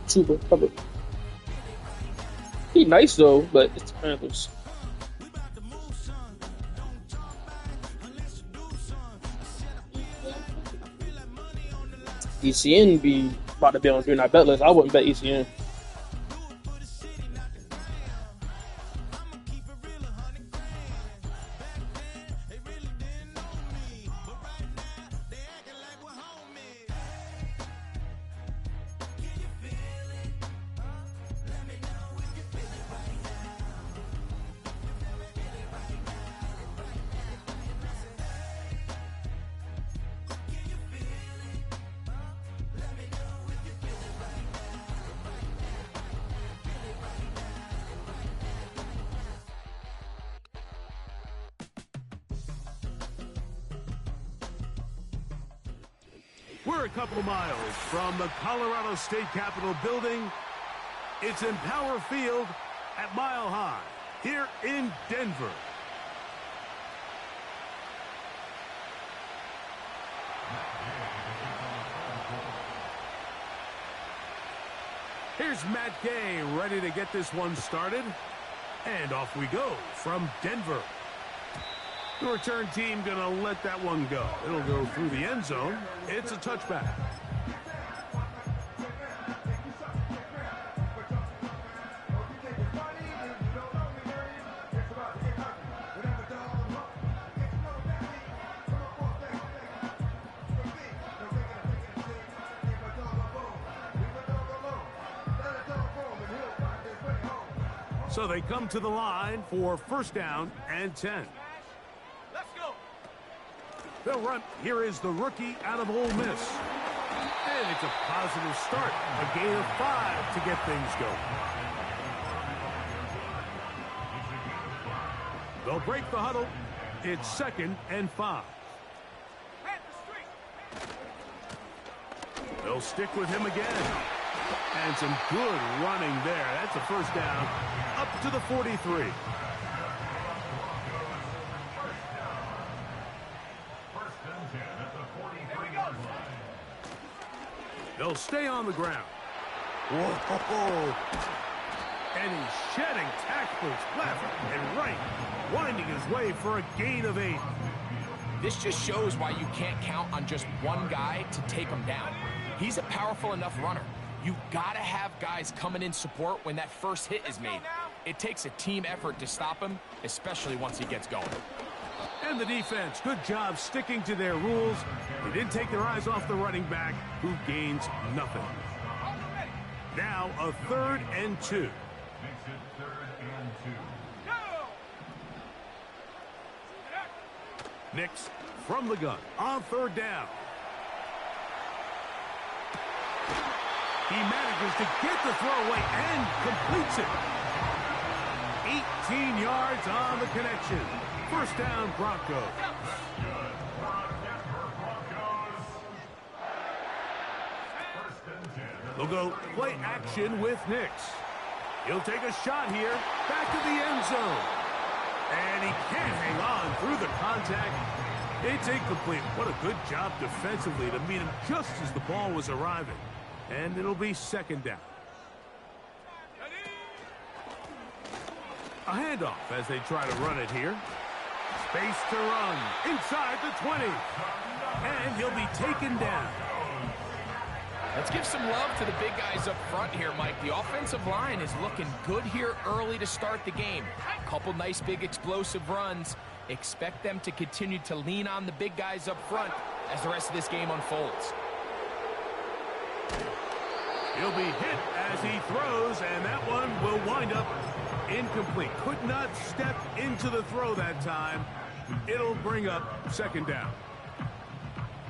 Chuba, cover. He nice though, but it's the Panthers. ECN be about to be on the night bet list. I wouldn't bet ECN. We're a couple of miles from the Colorado State Capitol building. It's in Power Field at Mile High here in Denver. Here's Matt Gay ready to get this one started. And off we go from Denver. The return team going to let that one go. It'll go through the end zone. It's a touchback. So they come to the line for first down and 10. They'll run. Here is the rookie out of Ole Miss. And it's a positive start. A gain of 5 to get things going. They'll break the huddle. It's 2nd and 5. They'll stick with him again. And some good running there. That's a first down up to the 43. They'll stay on the ground. Whoa. And he's shedding tackles left and right, winding his way for a gain of 8. This just shows why you can't count on just one guy to take him down. He's a powerful enough runner. You've got to have guys coming in support when that first hit is made. It takes a team effort to stop him, especially once he gets going. And the defense, good job sticking to their rules. They didn't take their eyes off the running back, who gains nothing. Now a 3rd and 2. Makes it 3rd and 2. Nix from the gun on 3rd down. He manages to get the throw away and completes it. 18 yards on the connection. First down, Broncos. They'll go play action with Nix. He'll take a shot here, back to the end zone. And he can't hang on through the contact. It's incomplete. What a good job defensively to meet him just as the ball was arriving. And it'll be 2nd down. A handoff as they try to run it here. Space to run inside the 20. And he'll be taken down. Let's give some love to the big guys up front here, Mike. The offensive line is looking good here early to start the game. A couple nice big explosive runs. Expect them to continue to lean on the big guys up front as the rest of this game unfolds. He'll be hit as he throws, and that one will wind up incomplete. Could not step into the throw that time. It'll bring up 2nd down.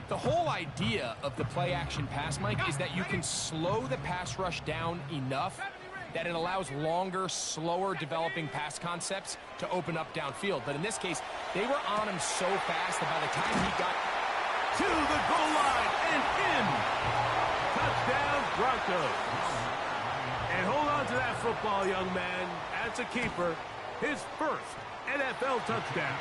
The whole idea of the play-action pass, Mike, is that you can slow the pass rush down enough that it allows longer, slower developing pass concepts to open up downfield. But in this case, they were on him so fast that by the time he got to the goal line and in. Touchdown, Broncos. And hold on to that football, young man. That's a keeper. His first NFL touchdown.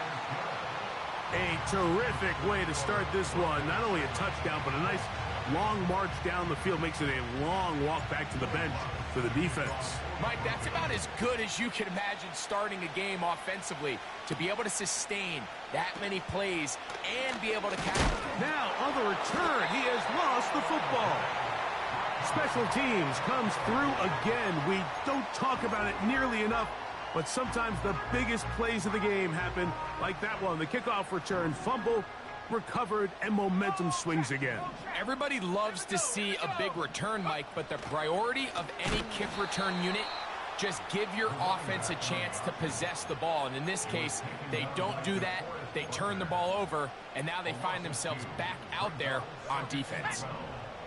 A terrific way to start this one. Not only a touchdown, but a nice long march down the field makes it a long walk back to the bench for the defense. Mike, that's about as good as you can imagine starting a game offensively, to be able to sustain that many plays and be able to catch. Now, on the return, he has lost the football. Special teams comes through again. We don't talk about it nearly enough, but sometimes the biggest plays of the game happen like that one. The kickoff return, fumble, recovered, and momentum swings again. Everybody loves to see a big return, Mike, but the priority of any kick return unit, just give your offense a chance to possess the ball. And in this case, they don't do that. They turn the ball over, and now they find themselves back out there on defense.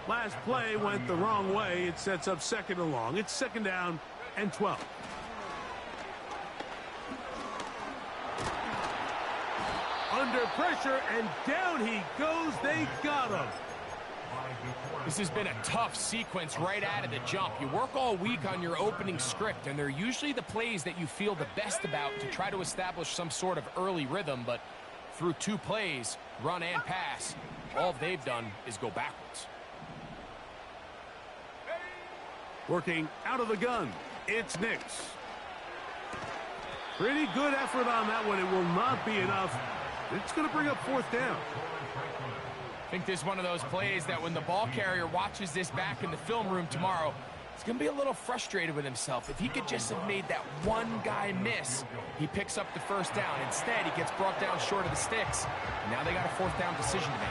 Last play went the wrong way. It sets up second and long. It's second down and 12. Under pressure, and down he goes. They got him. This has been a tough sequence right out of the jump. You work all week on your opening script, and they're usually the plays that you feel the best about to try to establish some sort of early rhythm, but through 2 plays, run and pass, all they've done is go backwards. Working out of the gun, it's Nix. Pretty good effort on that one. It will not be enough. It's going to bring up fourth down. I think this is one of those plays that when the ball carrier watches this back in the film room tomorrow, he's going to be a little frustrated with himself. If he could just have made that one guy miss, he picks up the first down. Instead, he gets brought down short of the sticks. And now they got a fourth down decision to make.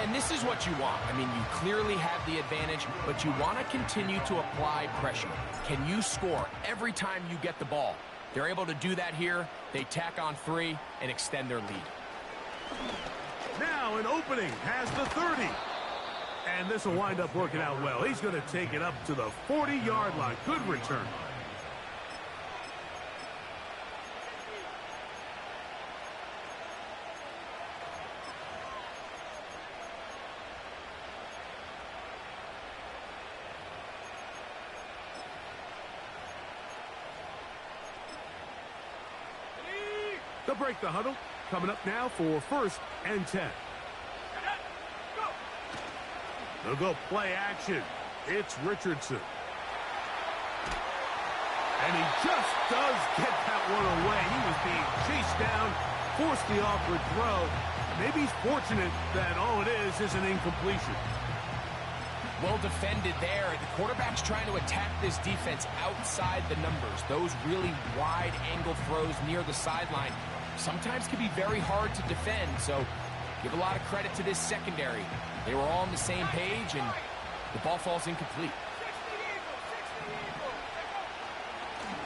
And this is what you want. I mean, you clearly have the advantage, but you want to continue to apply pressure. Can you score every time you get the ball? They're able to do that here. They tack on 3 and extend their lead. Now an opening has the 30. And this will wind up working out well. He's going to take it up to the 40-yard line. Good return. They'll break the huddle. Coming up now for first and 10. They'll go play action. It's Richardson. And he just does get that one away. He was being chased down, forced the awkward throw. Maybe he's fortunate that all it is an incompletion. Well defended there. The quarterback's trying to attack this defense outside the numbers. Those really wide angle throws near the sideline sometimes can be very hard to defend, so give a lot of credit to this secondary. They were all on the same page, and the ball falls incomplete.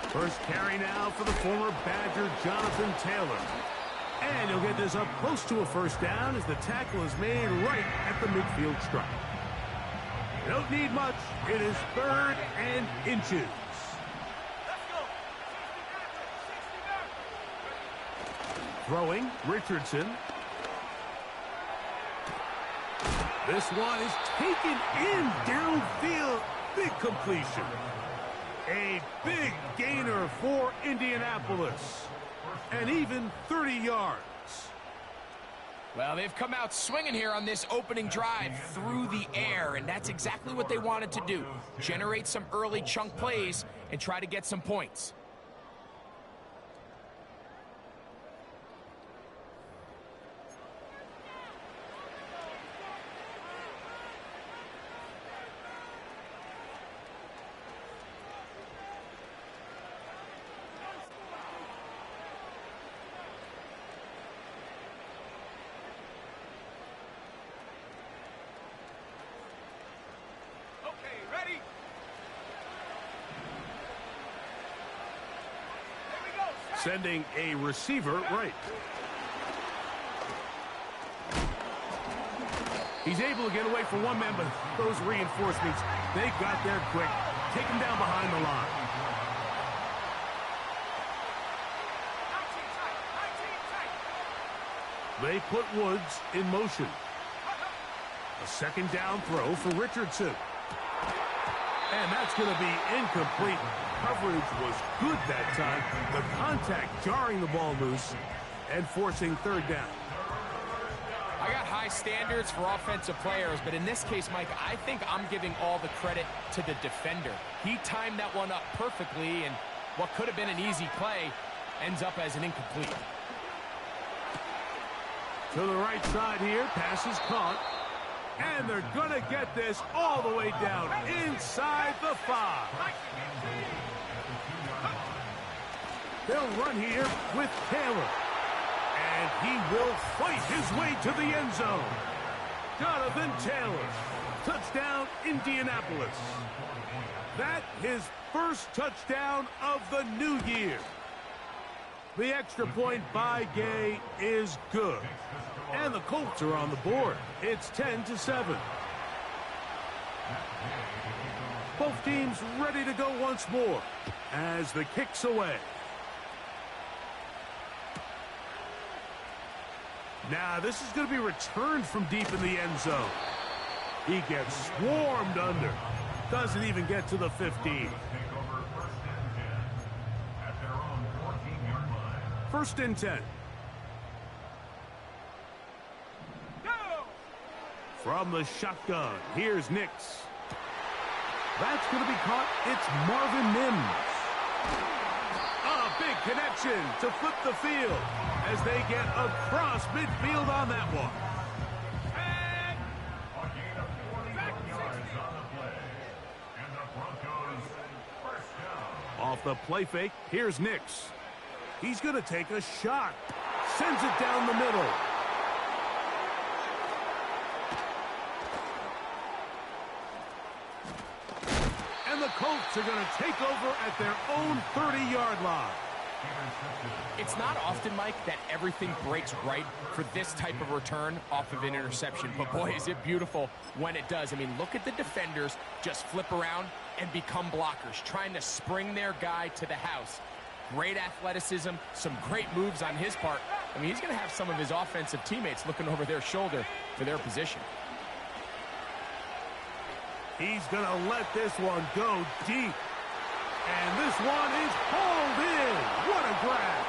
First carry now for the former Badger, Jonathan Taylor. And he'll get this up close to a first down as the tackle is made right at the midfield stripe. You don't need much. It is 3rd and inches. Throwing, Richardson. This one is taken in downfield. Big completion. A big gainer for Indianapolis. And even 30 yards. Well, they've come out swinging here on this opening drive through the air, and that's exactly what they wanted to do. Generate some early chunk plays and try to get some points. Sending a receiver right. He's able to get away from one man, but those reinforcements, they got there quick. Take him down behind the line. They put Woods in motion. A second down throw for Richardson. And that's going to be incomplete. Coverage was good that time. The contact jarring the ball loose and forcing third down. I got high high standards for offensive players, but in this case, Mike, I think I'm giving all the credit to the defender. He timed that one up perfectly, and what could have been an easy play ends up as an incomplete. To the right side here, pass is caught. And they're going to get this all the way down inside the 5. They'll run here with Taylor. And he will fight his way to the end zone. Jonathan Taylor. Touchdown, Indianapolis. That his first touchdown of the new year. The extra point by Gay is good. And the Colts are on the board. It's 10-7. Both teams ready to go once more as the kick's away. Now this is going to be returned from deep in the end zone. He gets swarmed under. Doesn't even get to the 15. First and 10. From the shotgun, here's Nix. That's going to be caught. It's Marvin Mims. A big connection to flip the field as they get across midfield on that one. Off the play fake, here's Nix. He's going to take a shot. Sends it down the middle. And the Colts are going to take over at their own 30-yard line. It's not often, Mike, that everything breaks right for this type of return off of an interception. But, boy, is it beautiful when it does. I mean, look at the defenders just flip around and become blockers, trying to spring their guy to the house. Great athleticism, some great moves on his part. I mean, he's going to have some of his offensive teammates looking over their shoulder for their position. He's going to let this one go deep. And this one is hauled in. What a grab.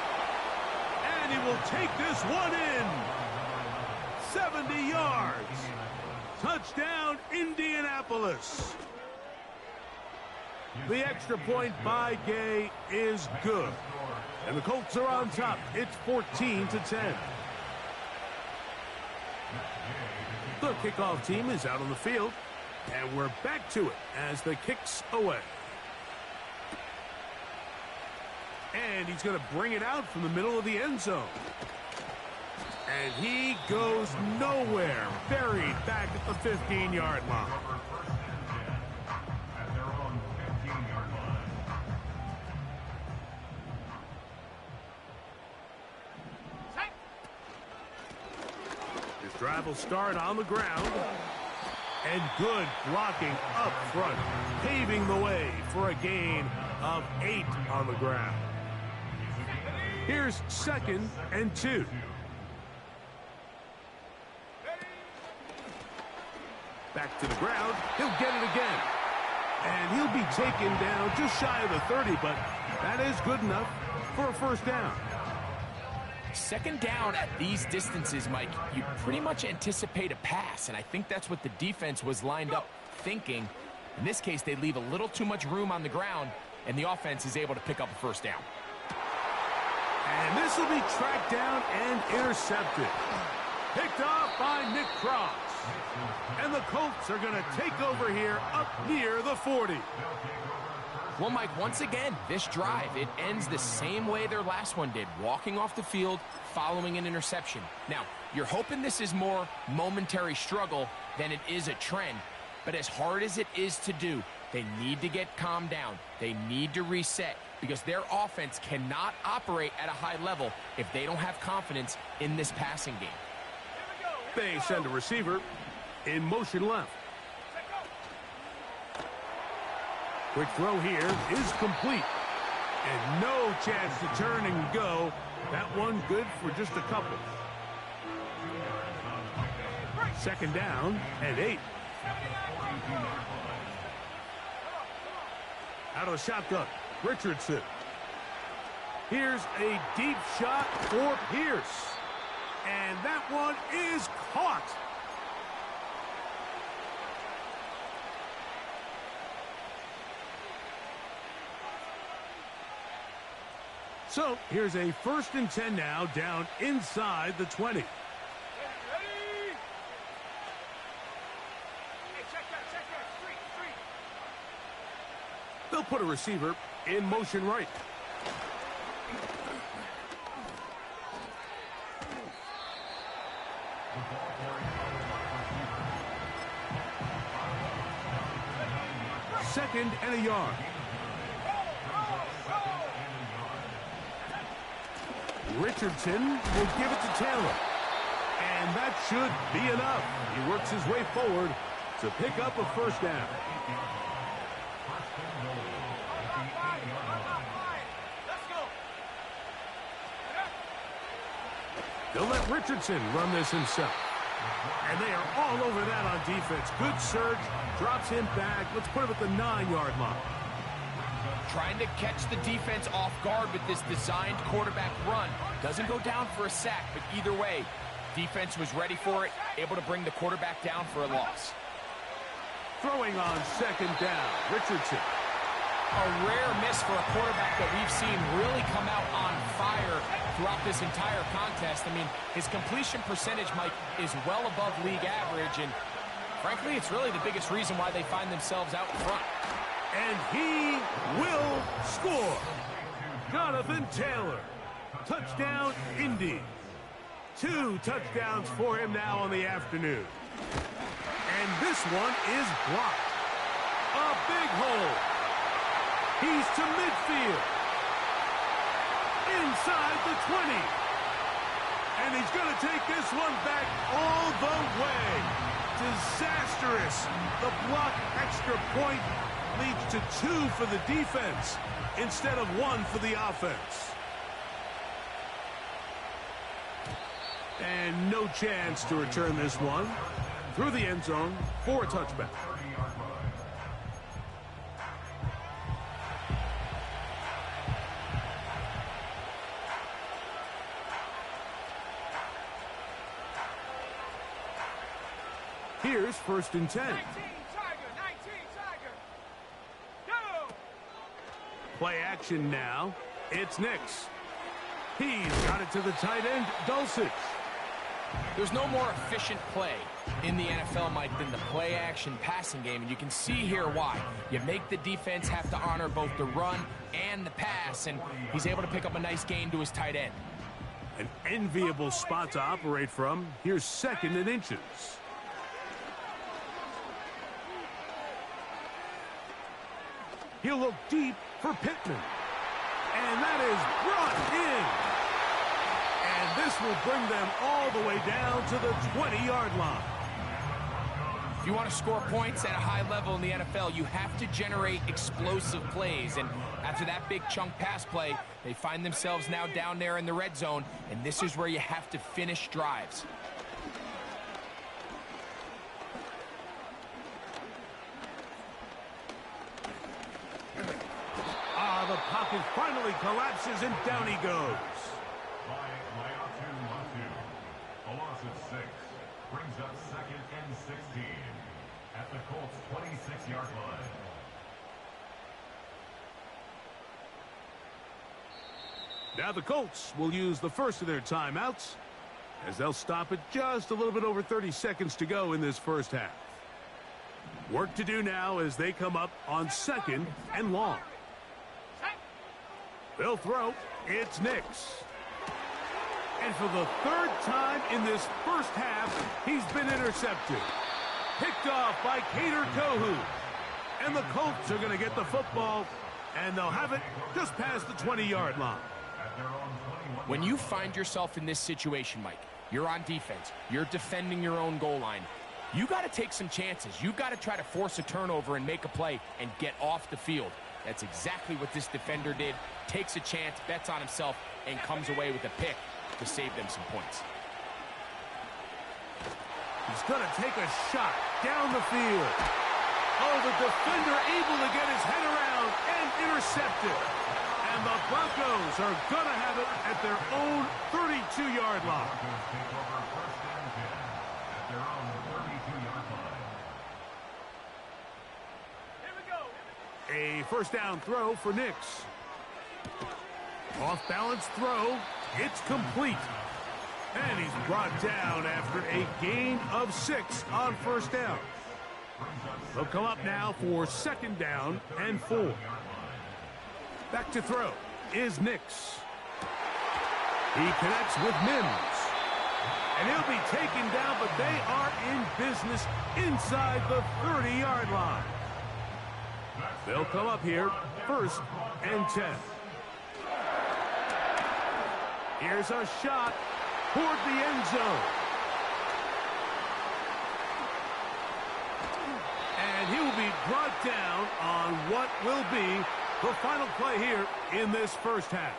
And he will take this one in. 70 yards. Touchdown, Indianapolis. The extra point by Gay is good. And the Colts are on top. It's 14-10. The kickoff team is out on the field. And we're back to it as the kick's away. And he's going to bring it out from the middle of the end zone. And he goes nowhere. Buried back at the 15-yard line. This drive will start on the ground. And good blocking up front, paving the way for a gain of 8 on the ground. Here's 2nd and 2. Back to the ground. He'll get it again. And he'll be taken down just shy of the 30, but that is good enough for a first down. Second down at these distances, Mike, you pretty much anticipate a pass, and I think that's what the defense was lined up thinking. In this case, they leave a little too much room on the ground, and the offense is able to pick up a first down. And this will be tracked down and intercepted. Picked off by Nick Cross. And the Colts are going to take over here up near the 40. Well, Mike, once again, this drive, it ends the same way their last one did, walking off the field, following an interception. Now, you're hoping this is more momentary struggle than it is a trend, but as hard as it is to do, they need to get calmed down. They need to reset because their offense cannot operate at a high level if they don't have confidence in this passing game. They send a receiver in motion left. Quick throw here is complete. And no chance to turn and go. That one good for just a couple. Second down and 8. Out of the shotgun, Richardson. Here's a deep shot for Pierce. And that one is caught. So here's a 1st and 10 now, down inside the 20. They'll put a receiver in motion right. Second and a yard. Richardson will give it to Taylor. And that should be enough. He works his way forward to pick up a 1st down. They'll let Richardson run this himself. And they are all over that on defense. Good surge, drops him back. Let's put him at the 9-yard line. Trying to catch the defense off guard with this designed quarterback run. Doesn't go down for a sack, but either way, defense was ready for it, able to bring the quarterback down for a loss. Throwing on 2nd down, Richardson. A rare miss for a quarterback that we've seen really come out on fire throughout this entire contest. I mean, his completion percentage, Mike, is well above league average, and frankly, it's really the biggest reason why they find themselves out in front. And he will score. Jonathan Taylor. Touchdown, Indy. 2 touchdowns for him now on the afternoon. And this one is blocked. A big hole. He's to midfield. Inside the 20. And he's going to take this one back all the way. Disastrous. The block extra point leads to 2 for the defense instead of 1 for the offense. And no chance to return this one through the end zone for a touchback. Here's 1st and 10. 19 Tiger. Go! Play action now. It's Nix. He's got it to the tight end, Dulcich. There's no more efficient play in the NFL, Mike, than the play-action passing game, and you can see here why. You make the defense have to honor both the run and the pass, and he's able to pick up a nice gain to his tight end. An enviable spot to operate from. Here's 2nd and inches. He'll look deep for Pittman. And that is brought in. And this will bring them all the way down to the 20-yard line. If you want to score points at a high level in the NFL, you have to generate explosive plays. And after that big chunk pass play, they find themselves now down there in the red zone. And this is where you have to finish drives. The pocket finally collapses, and down he goes. A loss of 6 brings up 2nd and 16 at the Colts' 26-yard line. Now the Colts will use the first of their timeouts as they'll stop it just a little bit over 30 seconds to go in this first half. Work to do now as they come up on 2nd and long. They'll throw. It's Nix. And for the 3rd time in this first half, he's been intercepted. Picked off by Kader Kohou. And the Colts are going to get the football, and they'll have it just past the 20-yard line. When you find yourself in this situation, Mike, you're on defense, you're defending your own goal line, you got to take some chances. You've got to try to force a turnover and make a play and get off the field. That's exactly what this defender did. Takes a chance, bets on himself, and comes away with a pick to save them some points. He's going to take a shot down the field. Oh, the defender able to get his head around and intercept it. And the Broncos are going to have it at their own 32-yard line. Here we go. A 1st down throw for Nix. Off-balance throw. It's complete. And he's brought down after a gain of 6 on first down. They'll come up now for second down and 4. Back to throw is Nix. He connects with Mims. And he'll be taken down, but they are in business inside the 30-yard line. They'll come up here, 1st and 10. Here's a shot toward the end zone. And he will be brought down on what will be the final play here in this first half.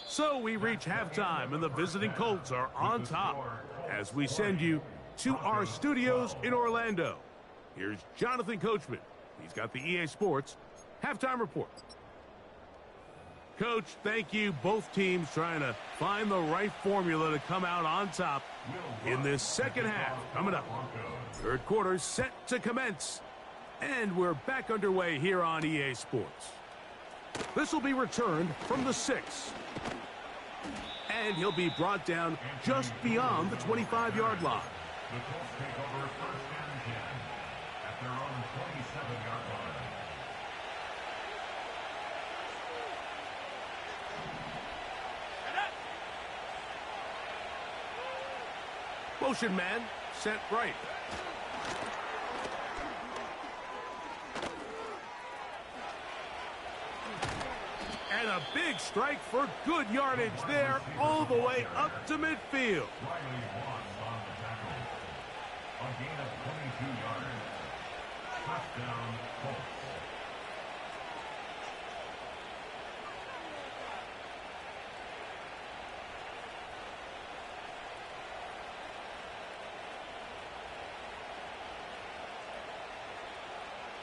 So we reach halftime, and the visiting Colts are on top as we send you to our studios in Orlando. Here's Jonathan Coachman. He's got the EA Sports Halftime Report. Coach, thank you. Both teams trying to find the right formula to come out on top in this second half. Coming up, third quarter set to commence. And we're back underway here on EA Sports. This will be returned from the 6. And he'll be brought down just beyond the 25-yard line. The Colts take over 1st and 10 at their own 27-yard line. Motion man set right. And a big strike for good yardage there all the way up to midfield. Riley Watts on the tackle. A gain of 22 yards. Touchdown, Colts.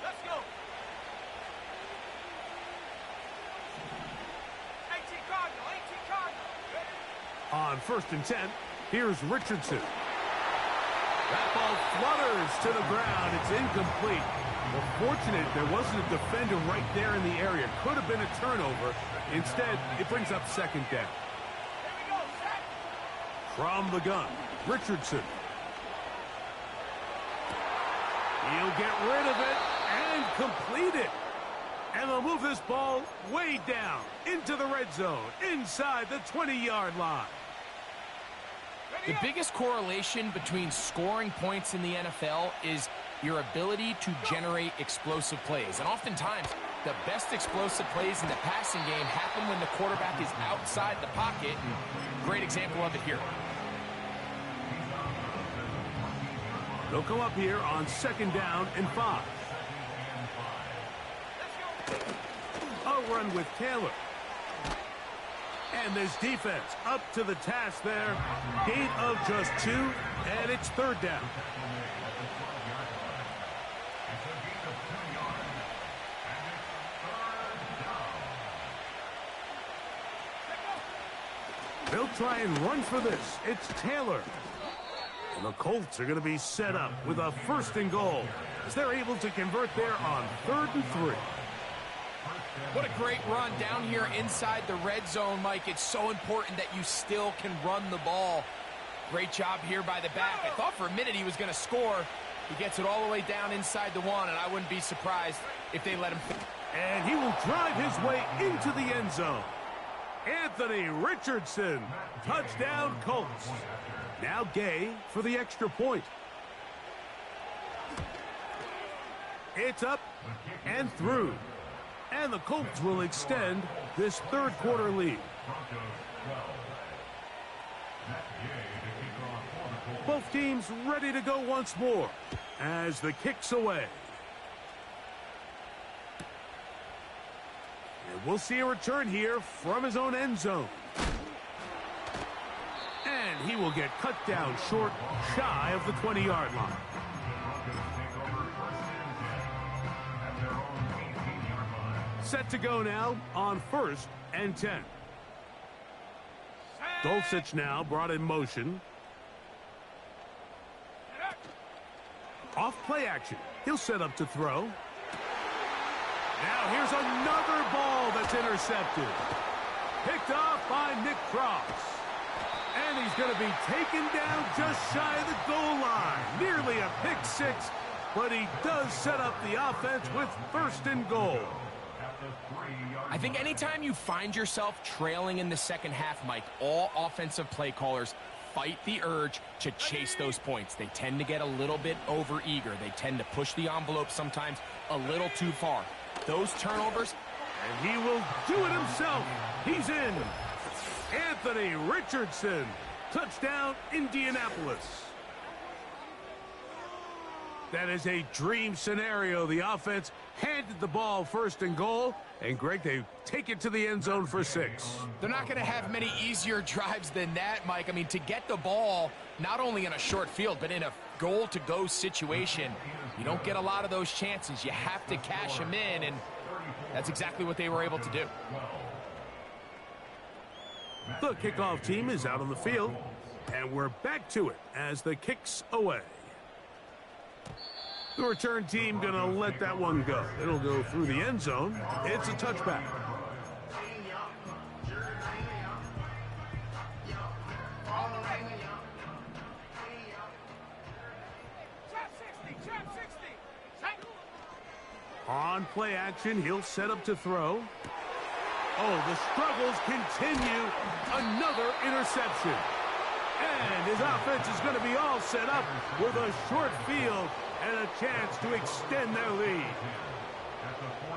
Let's go. 18 Cardinal, 18 Cardinal. On 1st and 10, here's Richardson. That ball flutters to the ground. It's incomplete. Well, fortunate there wasn't a defender right there in the area. Could have been a turnover. Instead, it brings up second down. Here we go, set. From the gun, Richardson. He'll get rid of it and complete it. And they'll move this ball way down into the red zone, inside the 20-yard line. The biggest correlation between scoring points in the NFL is your ability to generate explosive plays. And oftentimes, the best explosive plays in the passing game happen when the quarterback is outside the pocket. And great example of it here. They'll come up here on second down and 5. A run with Taylor. And this defense up to the task there. Gain of just 2, and it's third down. They'll try and run for this. It's Taylor. And the Colts are going to be set up with a 1st and goal as they're able to convert there on 3rd and 3. What a great run down here inside the red zone, Mike. It's so important that you still can run the ball. Great job here by the back. I thought for a minute he was going to score. He gets it all the way down inside the 1, and I wouldn't be surprised if they let him. And he will drive his way into the end zone. Anthony Richardson, touchdown Colts. Now Gay for the extra point. It's up and through. And the Colts will extend this third quarter lead. Both teams ready to go once more as the kick's away. And we'll see a return here from his own end zone. And he will get cut down short, shy of the 20-yard line. Set to go now on 1st and 10. Dulcich now brought in motion. Off play action. He'll set up to throw. Now here's another ball that's intercepted. Picked off by Nick Cross. And he's going to be taken down just shy of the goal line. Nearly a pick six, but he does set up the offense with first and goal. I think anytime you find yourself trailing in the second half, Mike, all offensive play callers fight the urge to chase those points. They tend to get a little bit overeager. They tend to push the envelope sometimes a little too far. Those turnovers. And he will do it himself. He's in. Anthony Richardson. Touchdown, Indianapolis. That is a dream scenario. The offense handed the ball first and goal. And, Greg, they take it to the end zone for 6. They're not going to have many easier drives than that, Mike. I mean, to get the ball, not only in a short field, but in a goal-to-go situation, you don't get a lot of those chances. You have to cash them in, and that's exactly what they were able to do. The kickoff team is out on the field, and we're back to it as the kick's away. The return team going to let that one go. It'll go through the end zone. It's a touchback. On play action, he'll set up to throw. Oh, the struggles continue. Another interception. And his offense is going to be all set up with a short field and a chance to extend their lead.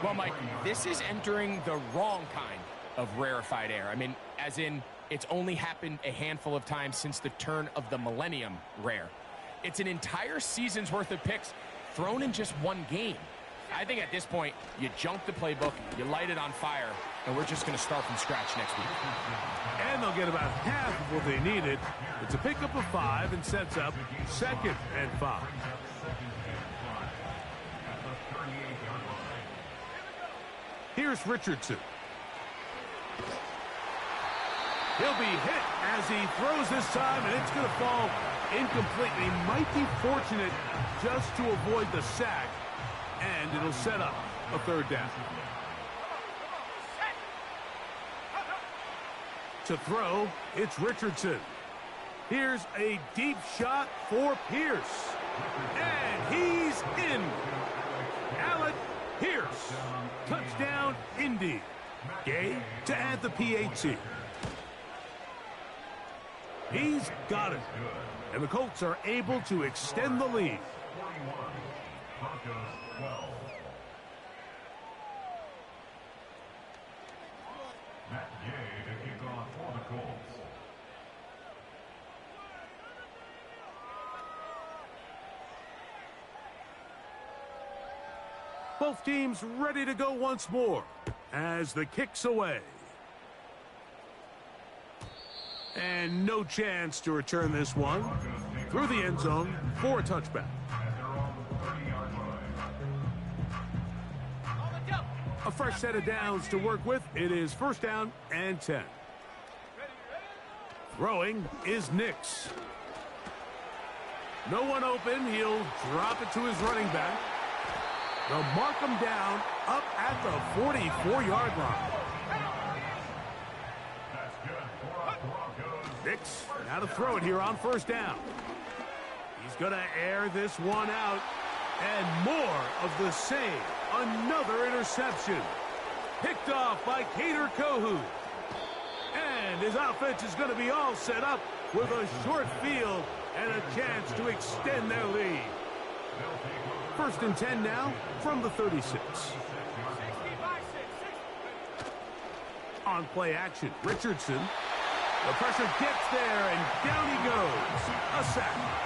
Well, Mike, this is entering the wrong kind of rarefied air. I mean, as in, it's only happened a handful of times since the turn of the millennium rare. It's an entire season's worth of picks thrown in just one game. I think at this point, you junk the playbook, you light it on fire, and we're just going to start from scratch next week. And they'll get about half of what they needed. It's a pickup of 5 and sets up 2nd and 5. Here's Richardson. He'll be hit as he throws this time, and it's going to fall incomplete. He might be fortunate just to avoid the sack, and it'll set up a 3rd down. To throw, it's Richardson. Here's a deep shot for Pierce. And he's in. Alec Pierce. Touchdown, Indy. Gay to add the PAT. He's got it. And the Colts are able to extend the lead. Broncos 12. Matt Gay to kick off for the Colts. Both teams ready to go once more as the kick's away. And no chance to return this one through the end zone for a touchback. A fresh set of downs to work with. It is 1st down and 10. Throwing is Nix. No one open. He'll drop it to his running back. They'll mark him down up at the 44-yard line. Nix now to throw it here on 1st down. He's going to air this one out. And more of the same. Another interception. Picked off by Cater Kohu. And his offense is going to be all set up with a short field and a chance to extend their lead. 1st and 10 now from the 36. On play action, Richardson. The pressure gets there, and down he goes. A sack.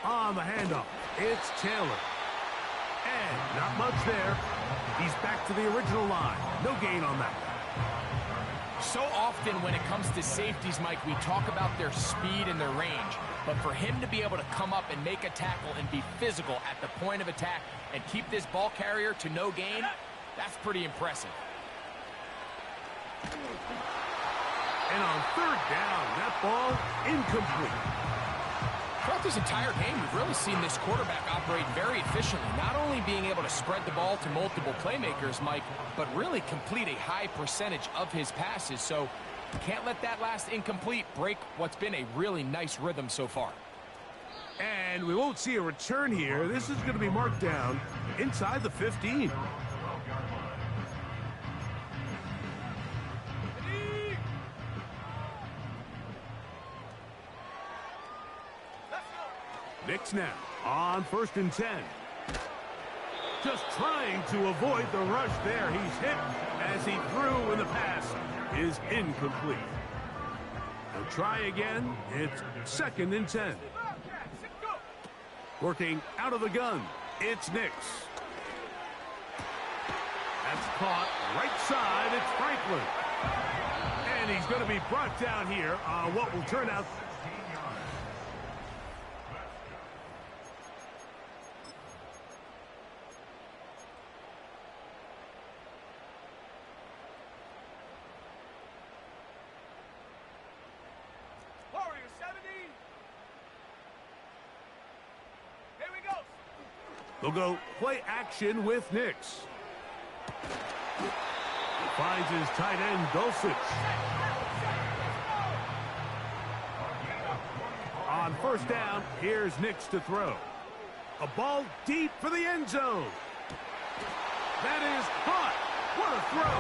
On the handoff, it's Taylor. And not much there. He's back to the original line. No gain on that. So often when it comes to safeties, Mike, we talk about their speed and their range. But for him to be able to come up and make a tackle and be physical at the point of attack and keep this ball carrier to no gain, that's pretty impressive. And on third down, that ball incomplete. Throughout this entire game, we've really seen this quarterback operate very efficiently, not only being able to spread the ball to multiple playmakers, Mike, but really complete a high percentage of his passes. So can't let that last incomplete break what's been a really nice rhythm so far. And we won't see a return here. This is going to be marked down inside the 15. Nix now on 1st and 10. Just trying to avoid the rush there. He's hit as he threw, and the pass is incomplete. He'll try again. It's 2nd and 10. Working out of the gun. It's Nix. That's caught right side. It's Franklin. And he's going to be brought down here on what will turn out. They'll go play action with Nix. He finds his tight end, Dulcich. On 1st down, here's Nix to throw. A ball deep for the end zone. That is caught. What a throw.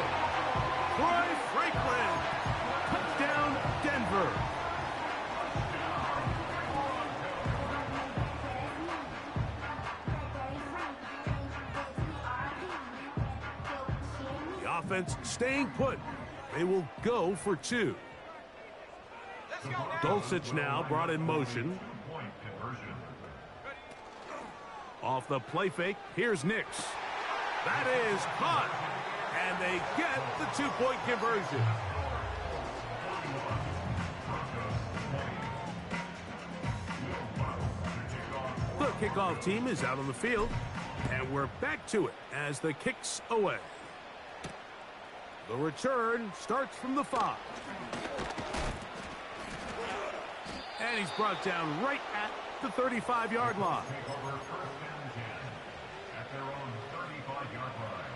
Troy Franklin. Touchdown, Denver. Offense staying put. They will go for 2. Dulcich now brought in motion. Off the play fake, here's Nix. That is caught. And they get the 2-point conversion. The kickoff team is out on the field. And we're back to it as the kick's away. The return starts from the 5. And he's brought down right at the 35-yard line. At their own 35-yard line.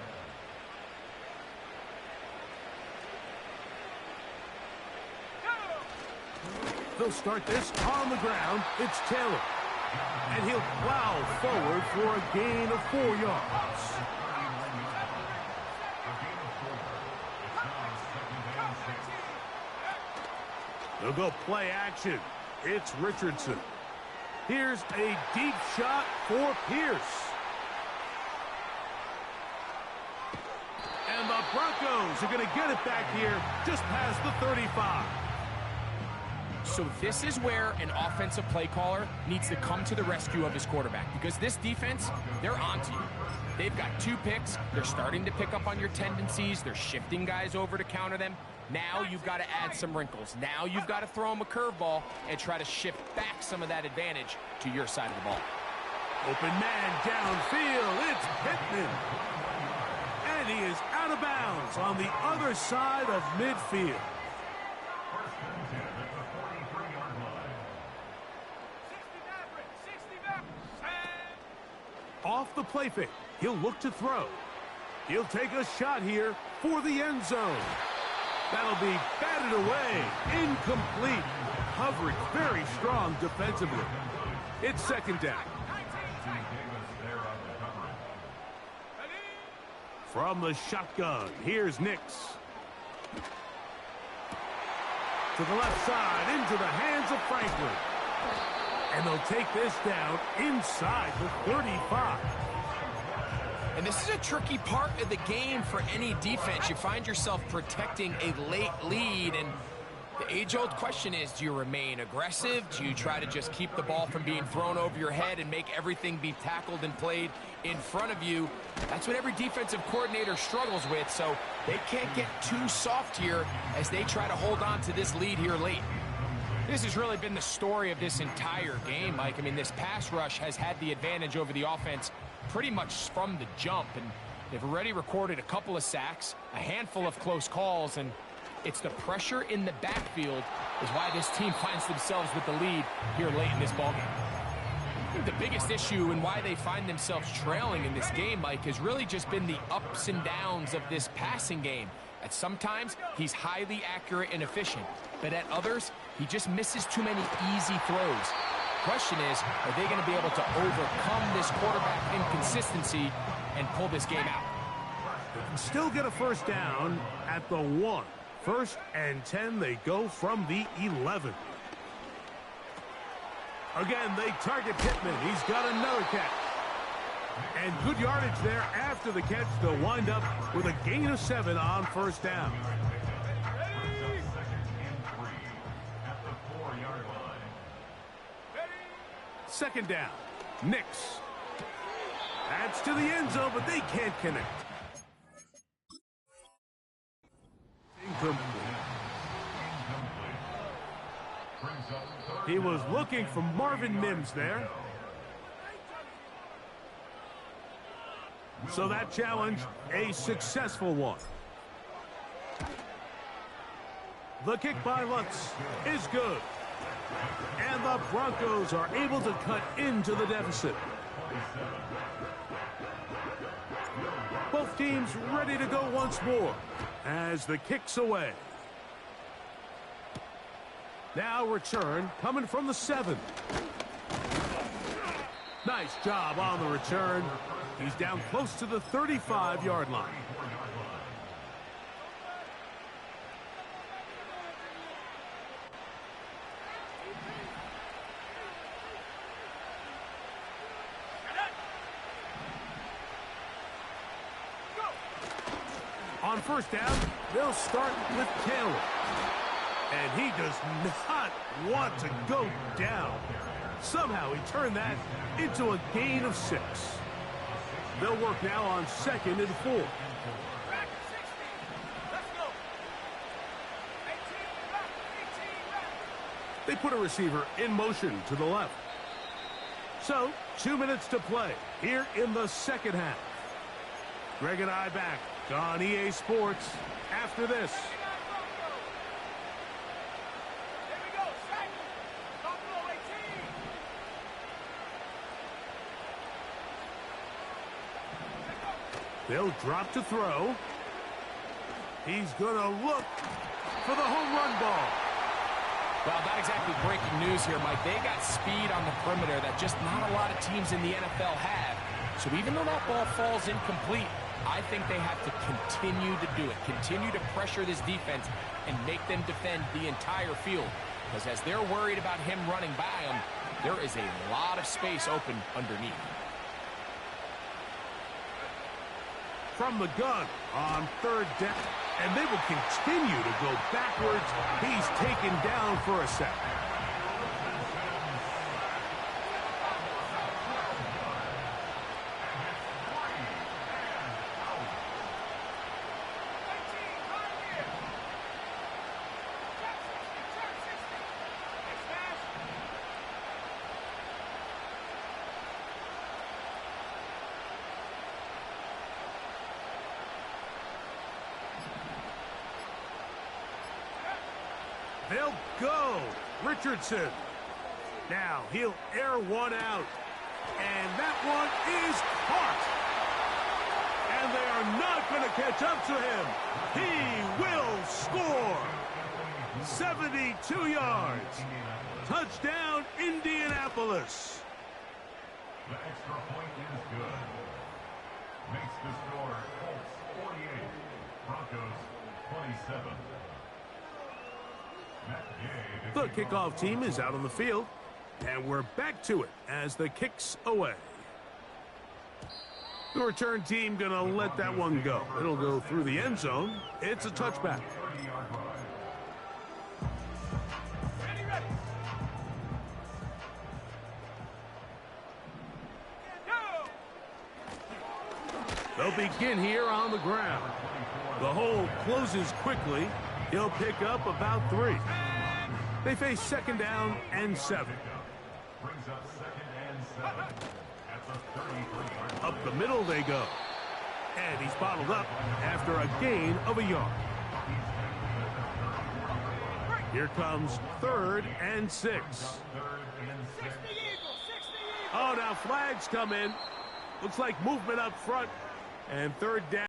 They'll start this on the ground. It's Taylor. And he'll plow forward for a gain of 4 yards. They'll go play action. It's Richardson. Here's a deep shot for Pierce. And the Broncos are going to get it back here just past the 35. So this is where an offensive play caller needs to come to the rescue of his quarterback, because this defense, they're onto you. They've got 2 picks. They're starting to pick up on your tendencies. They're shifting guys over to counter them. Now you've got to add some wrinkles. Now you've got to throw them a curveball and try to shift back some of that advantage to your side of the ball. Open man downfield. It's Pittman. And he is out of bounds on the other side of midfield. Off the play fake, he'll look to throw. He'll take a shot here for the end zone. That'll be batted away. Incomplete. Coverage very strong defensively. It's 2nd down. From the shotgun, here's Nix. To the left side, into the hands of Franklin. And they'll take this down inside the 35. And this is a tricky part of the game for any defense. You find yourself protecting a late lead, and The age-old question is, do you remain aggressive? Do you try to just keep the ball from being thrown over your head and make everything be tackled and played in front of you? That's what every defensive coordinator struggles with, so they can't get too soft here as they try to hold on to this lead here late. This has really been the story of this entire game, Mike. I mean, this pass rush has had the advantage over the offense pretty much from the jump, and they've already recorded a couple of sacks, a handful of close calls, and it's the pressure in the backfield is why this team finds themselves with the lead here late in this ballgame. I think the biggest issue and why they find themselves trailing in this game, Mike, has really just been the ups and downs of this passing game. At sometimes, he's highly accurate and efficient, but at others, he just misses too many easy throws. Question is, are they going to be able to overcome this quarterback inconsistency and pull this game out? They can still get a first down at the 1. 1st and 10, they go from the 11. Again, they target Pittman. He's got another catch. And good yardage there after the catch. They'll wind up with a gain of 7 on first down. Second down. Nix. That's to the end zone, but they can't connect. He was looking for Marvin Mims there. So that challenge, a successful one. The kick by Lutz is good. And the Broncos are able to cut into the deficit. Both teams ready to go once more as the kick's away. Now return coming from the 7. Nice job on the return. He's down close to the 35-yard line. On first down, they'll start with Taylor. And he does not want to go down. Somehow he turned that into a gain of 6. They'll work now on 2nd and 4. Back at 60. Let's go. 18 back. 18 back. They put a receiver in motion to the left. So, 2 minutes to play here in the second half. Greg and I back on EA Sports after this. Here we go. Sack. Buffalo 18. They'll drop to throw. He's going to look for the home run ball. Well, not exactly breaking news here, Mike. They got speed on the perimeter that just not a lot of teams in the NFL have. So even though that ball falls incomplete, I think they have to continue to do it. Continue to pressure this defense and make them defend the entire field. Because as they're worried about him running by them, there is a lot of space open underneath. From the gun on 3rd down. And they will continue to go backwards. He's taken down for a sack. They'll go. Richardson. Now he'll air one out. And that one is caught. And they are not going to catch up to him. He will score. 72 yards. Touchdown, Indianapolis. The extra point is good. Makes the score Colts 48, Broncos 27. The kickoff team is out on the field, and we're back to it as the kick's away. The return team going to let that one go. It'll go through the end zone. It's a touchback. They'll begin here on the ground. The hole closes quickly. He'll pick up about 3. They face 2nd down and 7. Brings up 2nd and 7 at the 33-yard line. Up the middle they go. And he's bottled up after a gain of a yard. Here comes 3rd and 6. Oh, now flags come in. Looks like movement up front. And 3rd down.